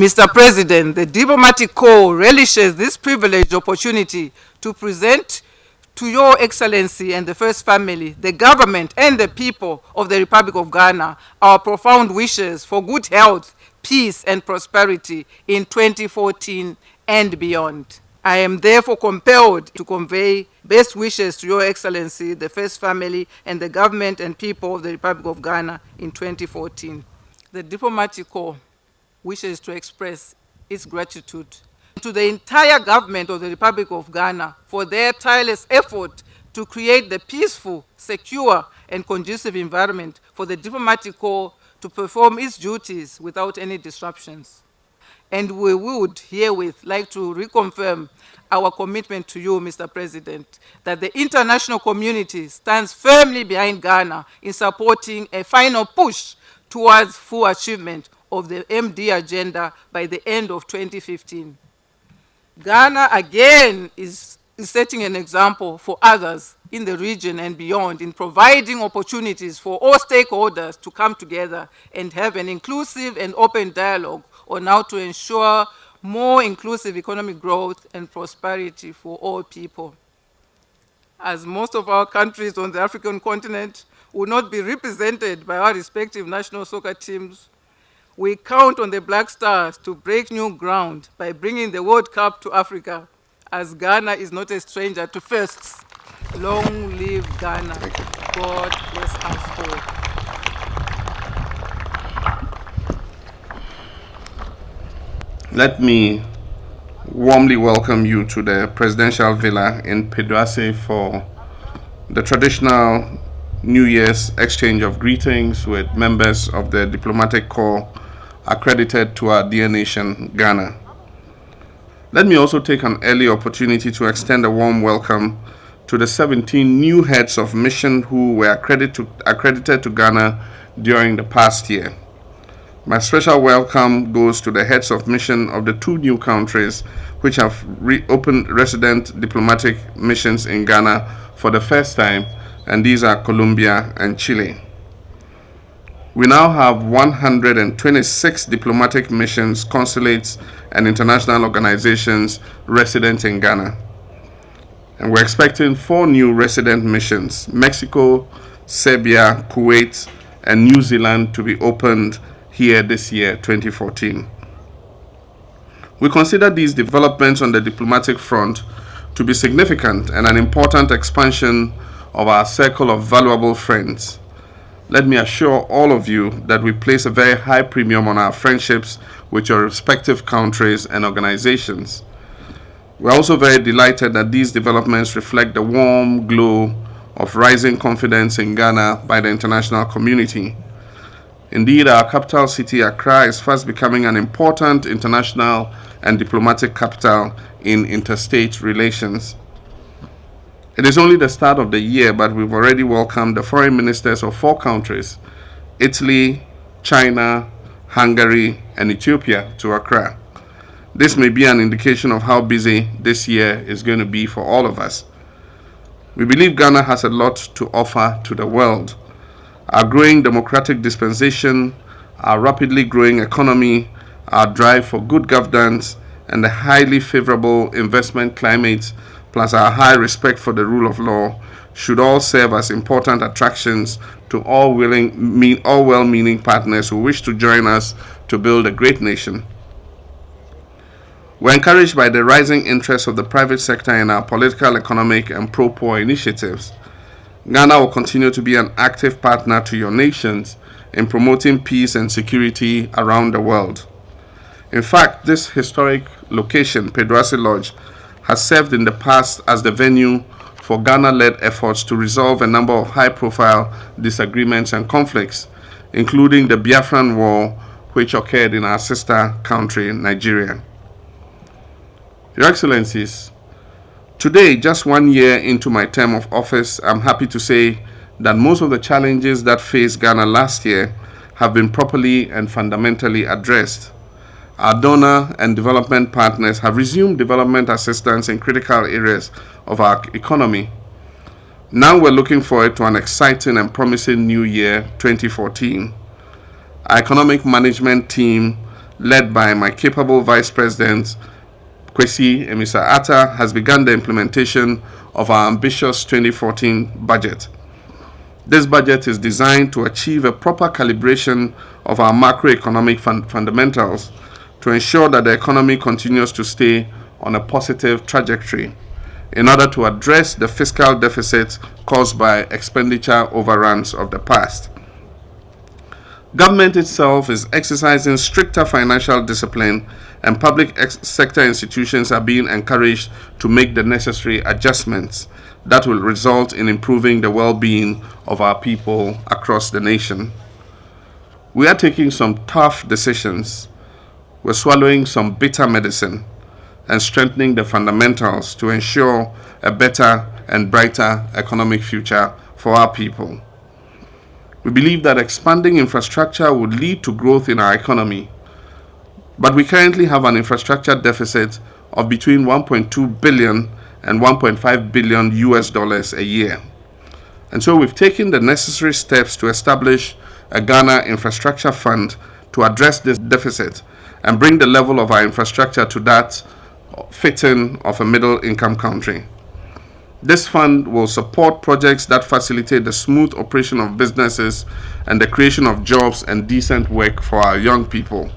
Mr. President, the Diplomatic Corps relishes this privileged opportunity to present to Your Excellency and the First Family, the government and the people of the Republic of Ghana, our profound wishes for good health, peace and prosperity in 2014 and beyond. I am therefore compelled to convey best wishes to Your Excellency, the First Family, and the government and people of the Republic of Ghana in 2014. The Diplomatic Corps wishes to express its gratitude to the entire government of the Republic of Ghana for their tireless effort to create the peaceful, secure, and conducive environment for the Diplomatic Corps to perform its duties without any disruptions. And we would herewith like to reconfirm our commitment to you, Mr. President, that the international community stands firmly behind Ghana in supporting a final push towards full achievement of the MD agenda by the end of 2015. Ghana again is setting an example for others in the region and beyond in providing opportunities for all stakeholders to come together and have an inclusive and open dialogue on how to ensure more inclusive economic growth and prosperity for all people. As most of our countries on the African continent will not be represented by our respective national soccer teams, we count on the Black Stars to break new ground by bringing the World Cup to Africa, as Ghana is not a stranger to firsts. Long live Ghana. God bless us all. Let me warmly welcome you to the Presidential Villa in Peduase for the traditional New Year's exchange of greetings with members of the Diplomatic Corps accredited to our dear nation, Ghana. Let me also take an early opportunity to extend a warm welcome to the 17 new heads of mission who were accredited to Ghana during the past year. My special welcome goes to the heads of mission of the 2 new countries which have reopened resident diplomatic missions in Ghana for the first time, and these are Colombia and Chile. We now have 126 diplomatic missions, consulates, and international organizations resident in Ghana. And we're expecting 4 new resident missions, Mexico, Serbia, Kuwait, and New Zealand, to be opened here this year, 2014. We consider these developments on the diplomatic front to be significant and an important expansion of our circle of valuable friends. Let me assure all of you that we place a very high premium on our friendships with your respective countries and organizations. We're also very delighted that these developments reflect the warm glow of rising confidence in Ghana by the international community. Indeed, our capital city, Accra, is fast becoming an important international and diplomatic capital in interstate relations. It is only the start of the year, but we've already welcomed the foreign ministers of 4 countries, Italy, China, Hungary, and Ethiopia, to Accra. This may be an indication of how busy this year is going to be for all of us. We believe Ghana has a lot to offer to the world. Our growing democratic dispensation, our rapidly growing economy, our drive for good governance, and the highly favorable investment climate, plus our high respect for the rule of law, should all serve as important attractions to all well-meaning partners who wish to join us to build a great nation. We're encouraged by the rising interest of the private sector in our political, economic, and pro-poor initiatives. Ghana will continue to be an active partner to your nations in promoting peace and security around the world. In fact, this historic location, Peduase Lodge, has served in the past as the venue for Ghana-led efforts to resolve a number of high-profile disagreements and conflicts, including the Biafran War, which occurred in our sister country, Nigeria. Your Excellencies, today, just 1 year into my term of office, I'm happy to say that most of the challenges that faced Ghana last year have been properly and fundamentally addressed. Our donor and development partners have resumed development assistance in critical areas of our economy. Now we're looking forward to an exciting and promising new year, 2014. Our economic management team, led by my capable Vice President, Kwesi Emisa-Atta, has begun the implementation of our ambitious 2014 budget. This budget is designed to achieve a proper calibration of our macroeconomic fundamentals to ensure that the economy continues to stay on a positive trajectory in order to address the fiscal deficit caused by expenditure overruns of the past. Government itself is exercising stricter financial discipline, and public sector institutions are being encouraged to make the necessary adjustments that will result in improving the well-being of our people across the nation. We are taking some tough decisions. We're swallowing some bitter medicine and strengthening the fundamentals to ensure a better and brighter economic future for our people. We believe that expanding infrastructure would lead to growth in our economy, but we currently have an infrastructure deficit of between 1.2 billion and 1.5 billion US dollars a year. And so we've taken the necessary steps to establish a Ghana Infrastructure Fund to address this deficit and bring the level of our infrastructure to that fitting of a middle-income country. This fund will support projects that facilitate the smooth operation of businesses and the creation of jobs and decent work for our young people.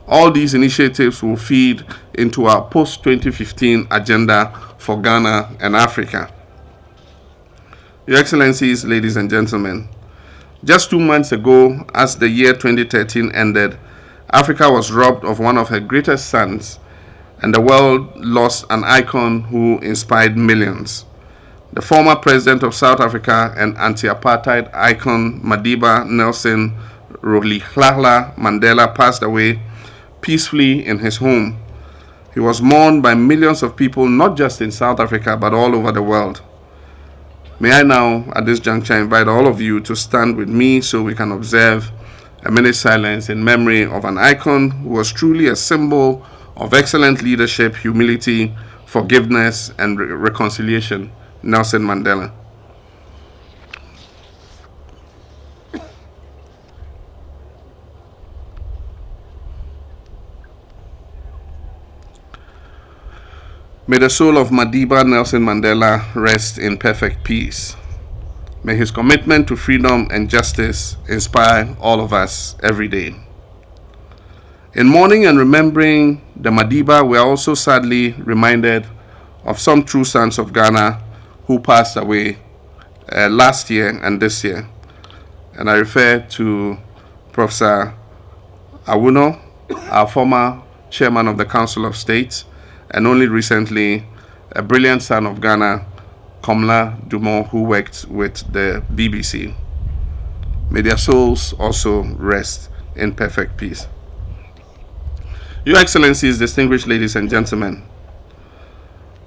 All these initiatives will feed into our post-2015 agenda for Ghana and Africa. Your Excellencies, ladies and gentlemen, just 2 months ago, as the year 2013 ended, Africa was robbed of one of her greatest sons, and the world lost an icon who inspired millions. The former president of South Africa and anti-apartheid icon Madiba Nelson Rolihlahla Mandela passed away peacefully in his home. He was mourned by millions of people, not just in South Africa, but all over the world. May I now, at this juncture, invite all of you to stand with me so we can observe a minute's silence in memory of an icon who was truly a symbol of excellent leadership, humility, forgiveness, and reconciliation, Nelson Mandela. May the soul of Madiba Nelson Mandela rest in perfect peace. May his commitment to freedom and justice inspire all of us every day. In mourning and remembering the Madiba, we are also sadly reminded of some true sons of Ghana who passed away last year and this year. And I refer to Professor Awuno, our former chairman of the Council of State, and only recently a brilliant son of Ghana, Komla Dumont, who worked with the BBC. May their souls also rest in perfect peace. Your Excellencies, distinguished ladies and gentlemen,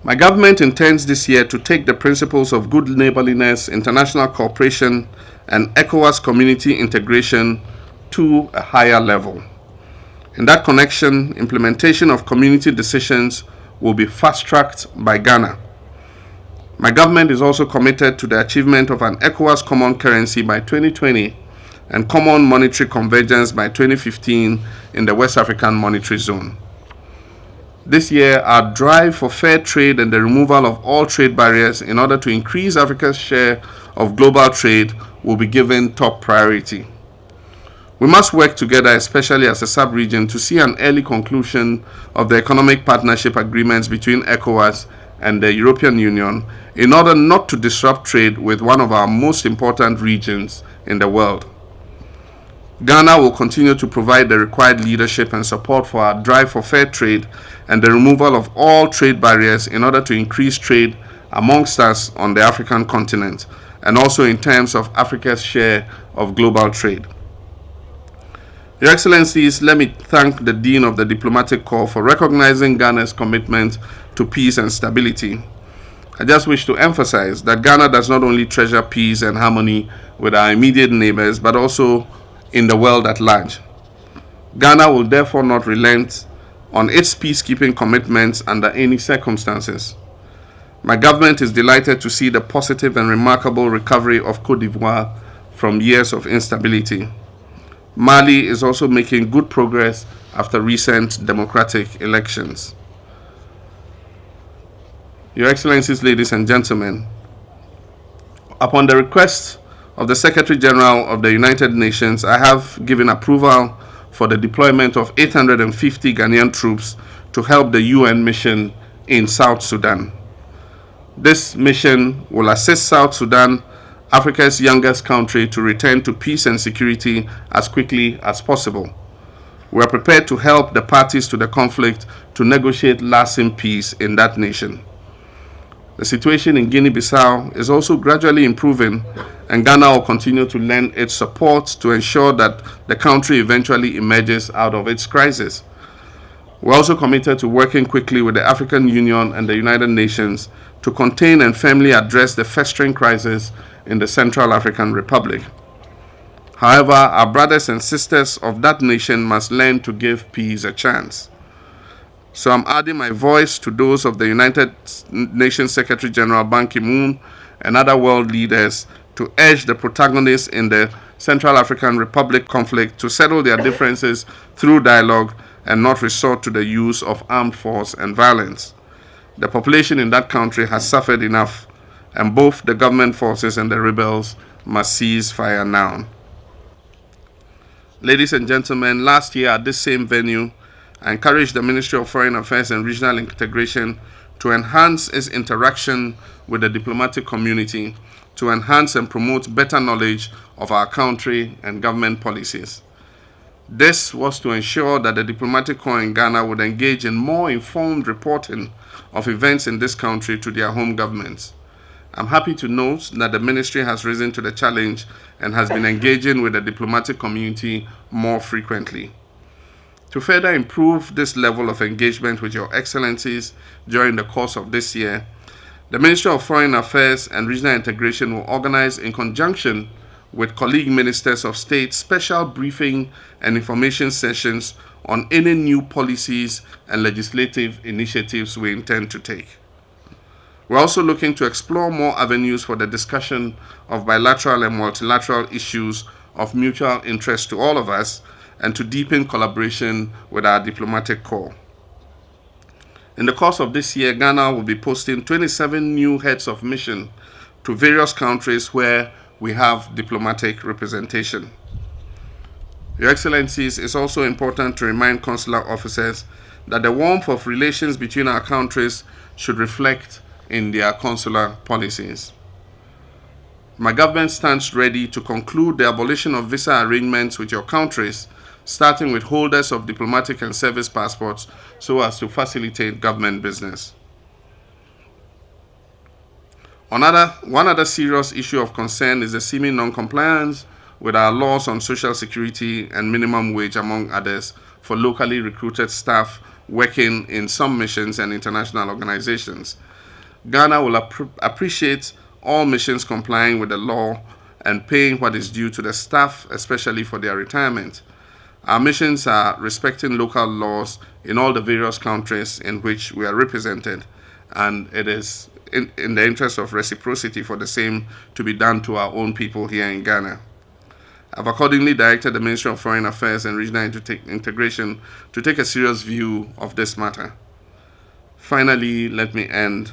my government intends this year to take the principles of good neighborliness, international cooperation, and ECOWAS community integration to a higher level. In that connection, implementation of community decisions will be fast-tracked by Ghana. My government is also committed to the achievement of an ECOWAS common currency by 2020 and common monetary convergence by 2015 in the West African Monetary Zone. This year, our drive for fair trade and the removal of all trade barriers in order to increase Africa's share of global trade will be given top priority. We must work together, especially as a sub-region, to see an early conclusion of the economic partnership agreements between ECOWAS and the European Union in order not to disrupt trade with one of our most important regions in the world. Ghana will continue to provide the required leadership and support for our drive for fair trade and the removal of all trade barriers in order to increase trade amongst us on the African continent, and also in terms of Africa's share of global trade. Your Excellencies, let me thank the Dean of the Diplomatic Corps for recognizing Ghana's commitment to peace and stability. I just wish to emphasize that Ghana does not only treasure peace and harmony with our immediate neighbors, but also in the world at large. Ghana will therefore not relent on its peacekeeping commitments under any circumstances. My government is delighted to see the positive and remarkable recovery of Côte d'Ivoire from years of instability. Mali is also making good progress after recent democratic elections. Your Excellencies, ladies and gentlemen, upon the request of the Secretary General of the United Nations, I have given approval for the deployment of 850 Ghanaian troops to help the UN mission in South Sudan. This mission will assist South Sudan, Africa's youngest country, to return to peace and security as quickly as possible. We are prepared to help the parties to the conflict to negotiate lasting peace in that nation. The situation in Guinea-Bissau is also gradually improving, and Ghana will continue to lend its support to ensure that the country eventually emerges out of its crisis. We're also committed to working quickly with the African Union and the United Nations to contain and firmly address the festering crisis in the Central African Republic. However, our brothers and sisters of that nation must learn to give peace a chance. So I'm adding my voice to those of the United Nations Secretary General Ban Ki-moon and other world leaders to urge the protagonists in the Central African Republic conflict to settle their differences through dialogue and not resort to the use of armed force and violence. The population in that country has suffered enough, and both the government forces and the rebels must cease fire now. Ladies and gentlemen, last year at this same venue, I encouraged the Ministry of Foreign Affairs and Regional Integration to enhance its interaction with the diplomatic community, to enhance and promote better knowledge of our country and government policies. This was to ensure that the diplomatic corps in Ghana would engage in more informed reporting of events in this country to their home governments. I'm happy to note that the ministry has risen to the challenge and has been engaging with the diplomatic community more frequently. To further improve this level of engagement with Your Excellencies during the course of this year, the Ministry of Foreign Affairs and Regional Integration will organize, in conjunction with colleague ministers of state, special briefing and information sessions on any new policies and legislative initiatives we intend to take. We're also looking to explore more avenues for the discussion of bilateral and multilateral issues of mutual interest to all of us, and to deepen collaboration with our diplomatic corps. In the course of this year, Ghana will be posting 27 new heads of mission to various countries where we have diplomatic representation. Your Excellencies, it's also important to remind consular officers that the warmth of relations between our countries should reflect in their consular policies. My government stands ready to conclude the abolition of visa arrangements with your countries, starting with holders of diplomatic and service passports, so as to facilitate government business. One other serious issue of concern is the seeming non-compliance with our laws on social security and minimum wage, among others, for locally recruited staff working in some missions and international organizations. Ghana will appreciate all missions complying with the law and paying what is due to the staff, especially for their retirement. Our missions are respecting local laws in all the various countries in which we are represented, and it is in the interest of reciprocity for the same to be done to our own people here in Ghana. I've accordingly directed the Ministry of Foreign Affairs and Regional Integration to take a serious view of this matter. Finally, let me end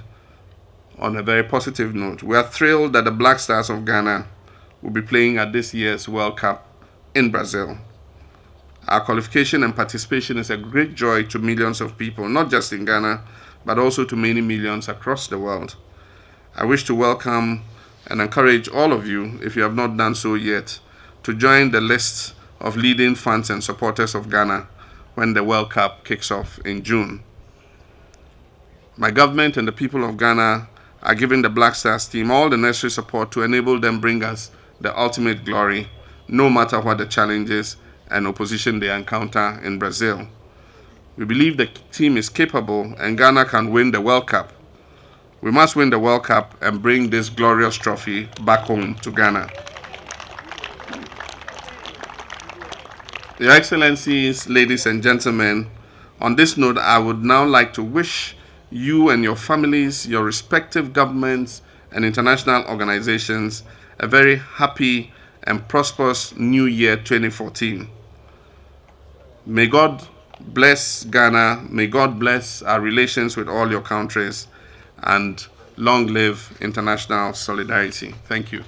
on a very positive note. We are thrilled that the Black Stars of Ghana will be playing at this year's World Cup in Brazil. Our qualification and participation is a great joy to millions of people, not just in Ghana, but also to many millions across the world. I wish to welcome and encourage all of you, if you have not done so yet, to join the list of leading fans and supporters of Ghana when the World Cup kicks off in June. My government and the people of Ghana are giving the Black Stars team all the necessary support to enable them bring us the ultimate glory, no matter what the challenges and opposition they encounter in Brazil. We believe the team is capable and Ghana can win the World Cup. We must win the World Cup and bring this glorious trophy back home to Ghana. Your Excellencies, ladies and gentlemen, on this note, I would now like to wish you and your families, your respective governments and international organizations a very happy and prosperous New Year 2014. May God bless Ghana. May God bless our relations with all your countries, and long live international solidarity. Thank you.